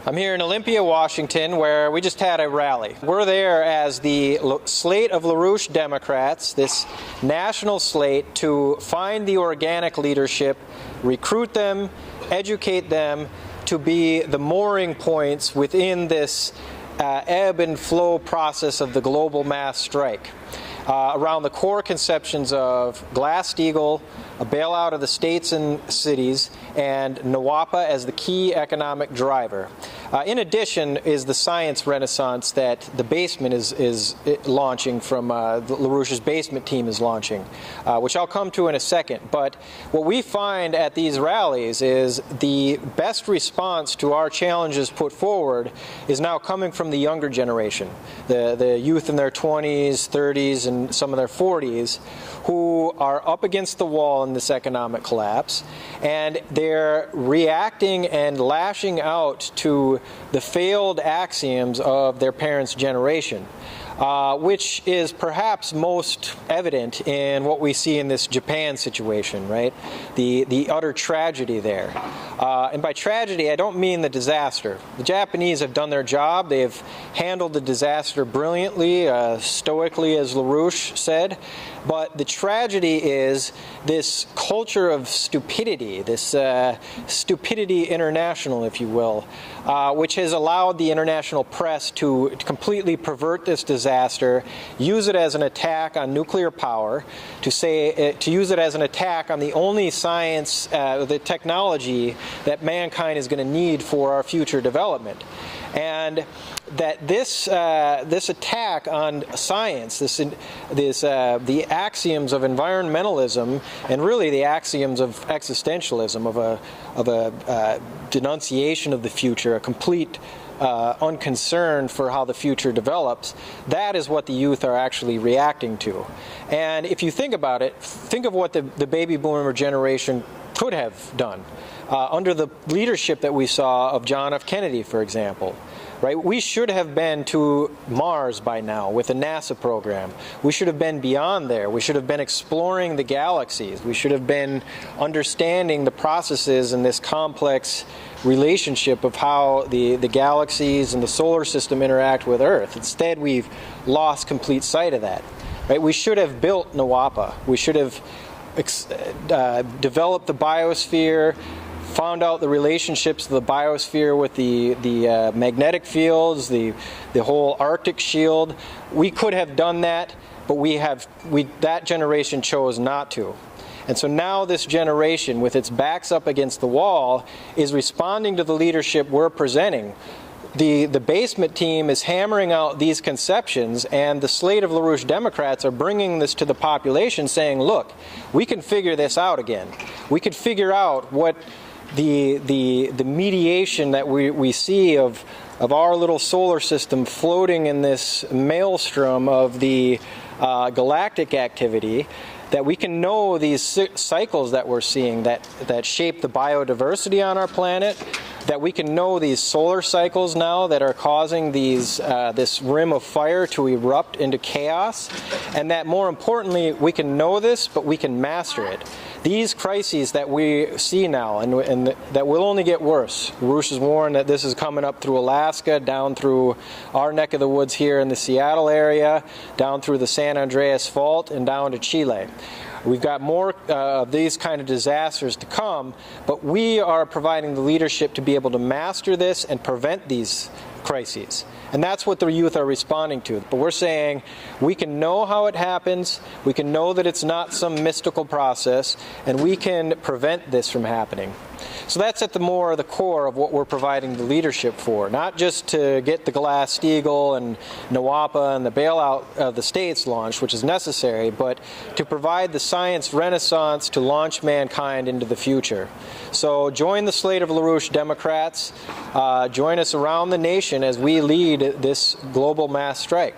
I'm here in Olympia, Washington, where we just had a rally. We're there as the slate of LaRouche Democrats, this national slate, to find the organic leadership, recruit them, educate them to be the mooring points within this ebb and flow process of the global mass strike. Around the core conceptions of Glass-Steagall, a bailout of the states and cities, and NWAPA as the key economic driver. In addition is the science renaissance that the basement is launching from LaRouche's basement team is launching, which I'll come to in a second. But what we find at these rallies is the best response to our challenges put forward is now coming from the younger generation, the youth in their 20s, 30s, and some of their 40s, who are up against the wall in this economic collapse, and they're reacting and lashing out to the failed axioms of their parents' generation, which is perhaps most evident in what we see in this Japan situation, right? The utter tragedy there. And by tragedy, I don't mean the disaster. The Japanese have done their job. They have handled the disaster brilliantly, stoically, as LaRouche said. But the tragedy is this culture of stupidity, this stupidity international, if you will, which has allowed the international press to completely pervert this disaster, use it as an attack on nuclear power, to use it as an attack on the only science, the technology that mankind is going to need for our future development. And that this attack on science, the axioms of environmentalism, and really the axioms of existentialism, of a denunciation of the future, a complete unconcern for how the future develops, that is what the youth are actually reacting to. And if you think about it, think of what the baby boomer generation could have done under the leadership that we saw of John F. Kennedy, for example. Right? We should have been to Mars by now with the NASA program. We should have been beyond there. We should have been exploring the galaxies. We should have been understanding the processes in this complex relationship of how the galaxies and the solar system interact with Earth. Instead, we've lost complete sight of that. Right? We should have built NWAPA. We should have developed the biosphere, found out the relationships of the biosphere with the magnetic fields, the whole Arctic shield. We could have done that, but that generation chose not to. And so now this generation, with its backs up against the wall, is responding to the leadership we're presenting. The basement team is hammering out these conceptions, and the slate of LaRouche Democrats are bringing this to the population, saying, look, we can figure this out again. We could figure out what the mediation that we see of our little solar system floating in this maelstrom of the galactic activity, that we can know these cycles that we're seeing that shape the biodiversity on our planet, that we can know these solar cycles now that are causing this rim of fire to erupt into chaos, and that more importantly, we can know this, but we can master it. These crises that we see now, and that will only get worse. LaRouche has warned that this is coming up through Alaska, down through our neck of the woods here in the Seattle area, down through the San Andreas Fault, and down to Chile. We've got more of these kind of disasters to come, but we are providing the leadership to be able to master this and prevent these crises. And that's what the youth are responding to. But we're saying we can know how it happens, we can know that it's not some mystical process, and we can prevent this from happening. So that's at the core of what we're providing the leadership for, not just to get the Glass-Steagall and NWAPA and the bailout of the states launched, which is necessary, but to provide the science renaissance to launch mankind into the future. So join the slate of LaRouche Democrats. Join us around the nation as we lead this global mass strike.